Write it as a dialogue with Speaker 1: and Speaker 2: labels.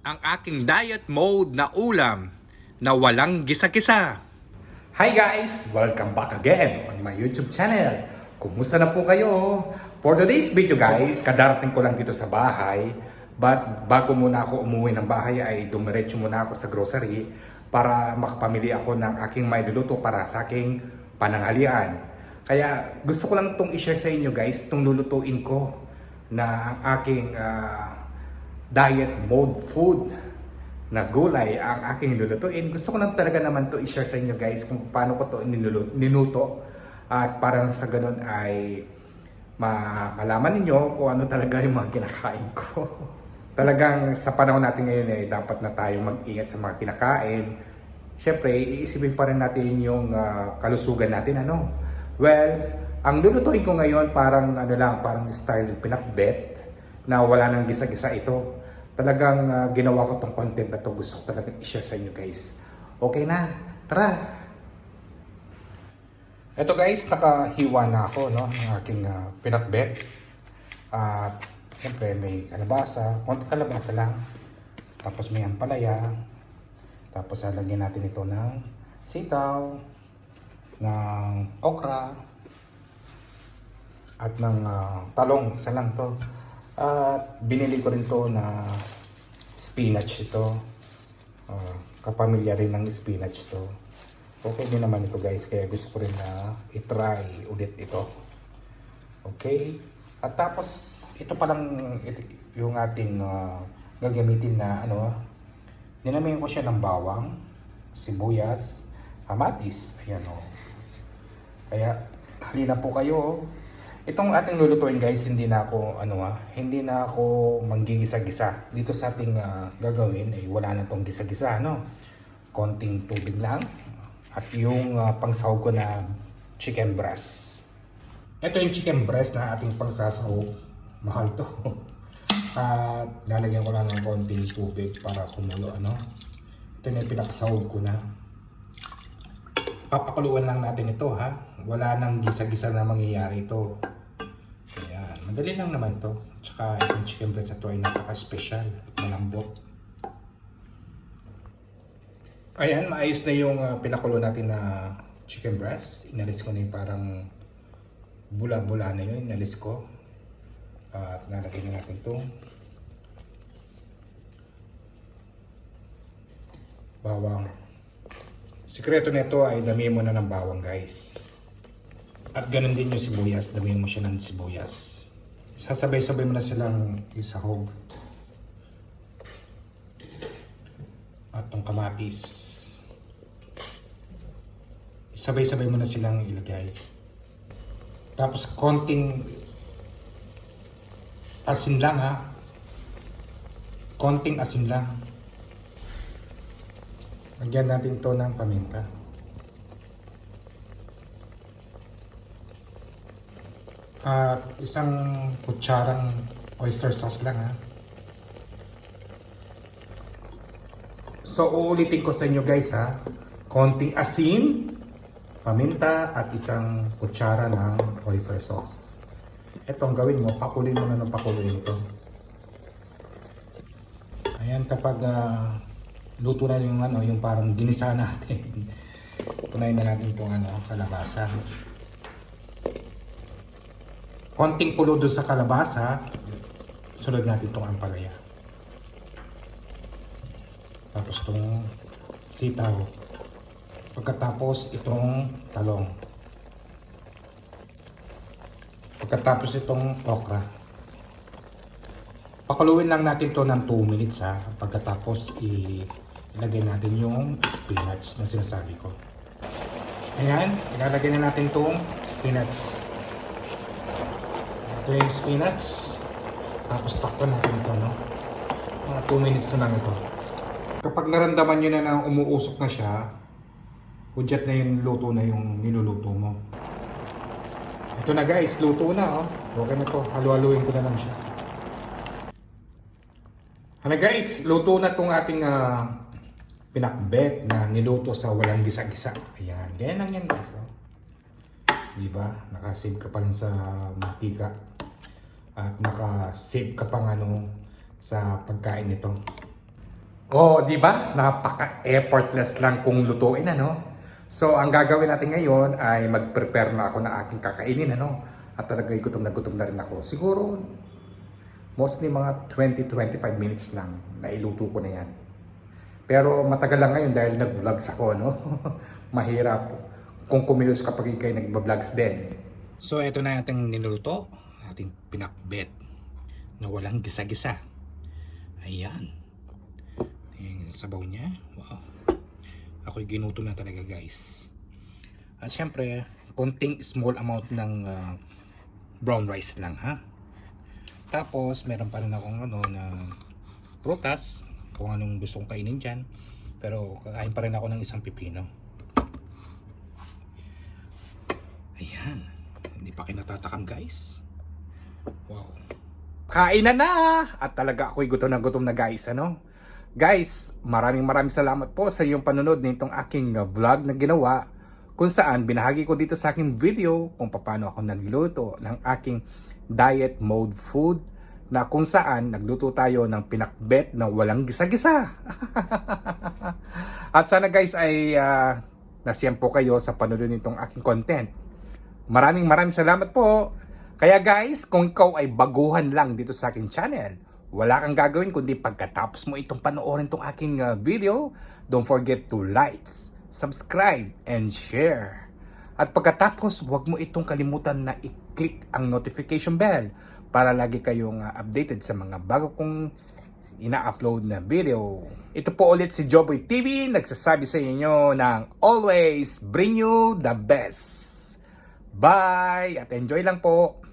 Speaker 1: ang aking diet mode na ulam na walang gisa-gisa.
Speaker 2: Hi guys! Welcome back again on my YouTube channel. Kumusta na po kayo? For today's video guys, kadarating ko lang dito sa bahay. But bago muna ako umuwi ng bahay ay dumiretso muna ako sa grocery para makapamili ako ng aking mailuluto para sa aking pananghalian. Kaya gusto ko lang itong i-share sa inyo guys, itong lulutuin ko na ang aking diet mode food na gulay ang aking lulutuin. Gusto ko lang talaga naman to i-share sa inyo guys kung paano ko to ninuto at para sa ganun ay malaman ninyo kung ano talaga yung mga kinakain ko. Talagang sa panahon natin ngayon ay dapat na tayo mag-ingat sa mga kinakain. Siyempre, iisipin pa rin natin yung kalusugan natin. Well, ang lulutuin ko ngayon parang parang style pinakbet na wala nang gisa-gisa ito. Talagang ginawa ko tong content na to, gusto ko talagang i-share sa inyo guys. Okay na, tara! Ito guys, nakahiwa na ako ng aking pinakbet. At siyempre may kalabasa, konti kalabasa lang. Tapos may ampalaya. Tapos lalagyan natin ito ng sitaw, ng okra, at ng talong, isa lang to. At binili ko rin to na spinach ito. Kapamilya rin ng spinach to. Okay din naman ito guys, kaya gusto ko rin na i-try ulit ito. Okay? At tapos ito palang yung ating gagamitin na ninamayan ko siya ng bawang, sibuyas, kamatis. Ayan o. Kaya halina po kayo. Itong ating lulutuin guys, hindi na ako manggigisa-gisa. Dito sa ating gagawin ay wala na tong gisa-gisa, konting tubig lang at yung pangsahog ko na chicken breast. Ito yung chicken breast na ating pangsasahog. Mahal to. At lalagyan ko lang ng konting tubig para kumulo, Ito yung pinakasahog ko na. Papakuluan lang natin ito, wala nang gisa-gisa na mangyayari ito. Ayan, madali lang naman to. Tsaka itong chicken breast na to ay napaka-special at malambot. Ayan, maayos na yung pinakulo natin na chicken breast. Inalis ko na yung parang bula-bula na yun. Inalis ko. At nalagay na natin itong bawang. Sikreto nito ay damihan mo na ng bawang guys. At ganun din yung sibuyas, damihan mo siya ng sibuyas. Sasabay-sabay mo na silang isahog. At itong kamatis. Sabay-sabay mo na silang ilagay. Tapos konting asin lang konting asin lang. Lagyan natin to ng paminta. At isang kutsarang oyster sauce lang So uulitin ko sa inyo guys konting asin, paminta at isang kutsara ng oyster sauce. Ito ang gawin mo, pakuloyin mo na ng pakuloyin ito. Ayan, kapag luto na yung parang ginisa natin. Punayin na natin itong kalabasa. Konting kulo doon sa kalabasa, sunod natin itong ampalaya. Tapos itong sitaw. Pagkatapos itong talong. Pagkatapos itong okra. Pakuluin lang natin to ng 2 minutes Pagkatapos ilagay natin yung spinach na sinasabi ko. Ayan, ilalagay na natin itong spinach. Ito yung spinach. Tapos takpan natin ito, mga 2 minutes na lang ito. Kapag naramdaman nyo na umuusok na siya, hudyat na yung luto na yung niluluto mo. Ito na guys, luto na Okay na to, halu-haluin ko na lang siya. Guys, luto na tong ating pinakbet na niluto sa walang gisa-gisa. Ayan, ganyan lang yan guys. Diba? Nakasave ka pa rin sa mantika. At nakasave ka pang sa pagkain nito. Oh, di ba? Napaka-effortless lang kung lutuin, ano? So, ang gagawin natin ngayon ay mag-prepare na ako ng aking kakainin, ano? At talaga gutom na rin ako. Siguro, mostly mga 20-25 minutes lang na iluto ko na yan. Pero matagal lang ngayon dahil nag-vlogs ako, no? Mahirap kung kumilos kapag kayo nag-vlogs din.
Speaker 1: So ito na ating niluto, ating pinakbet na walang gisa-gisa. Ayan. Yung sabaw niya. Wow. Ako'y ginuto na talaga, guys. At syempre, konting small amount ng brown rice lang, ha. Tapos meron pa rin akong ano na prutas, kung anong gustong kainin dyan. Pero kakain pa rin ako ng isang pipino. Ayan. Hindi pa kinatatakam, guys. Wow.
Speaker 2: Kain na! At talaga ako'y gutom na guys, ano? Guys, maraming salamat po sa iyong panonood nitong aking vlog na ginawa kung saan binahagi ko dito sa aking video kung paano ako nagluto ng aking diet mode food na kung saan nagluto tayo ng pinakbet na walang gisa-gisa. At sana guys ay nasiyan po kayo sa panonood nitong aking content. Maraming salamat po. Kaya guys, kung ikaw ay baguhan lang dito sa aking channel, wala kang gagawin kundi pagkatapos mo itong panoorin itong aking video, don't forget to like, subscribe, and share. At pagkatapos, huwag mo itong kalimutan na i-click ang notification bell para lagi kayong updated sa mga bago kong ina-upload na video. Ito po ulit si Joboy TV, nagsasabi sa inyo ng always bring you the best. Bye! At enjoy lang po!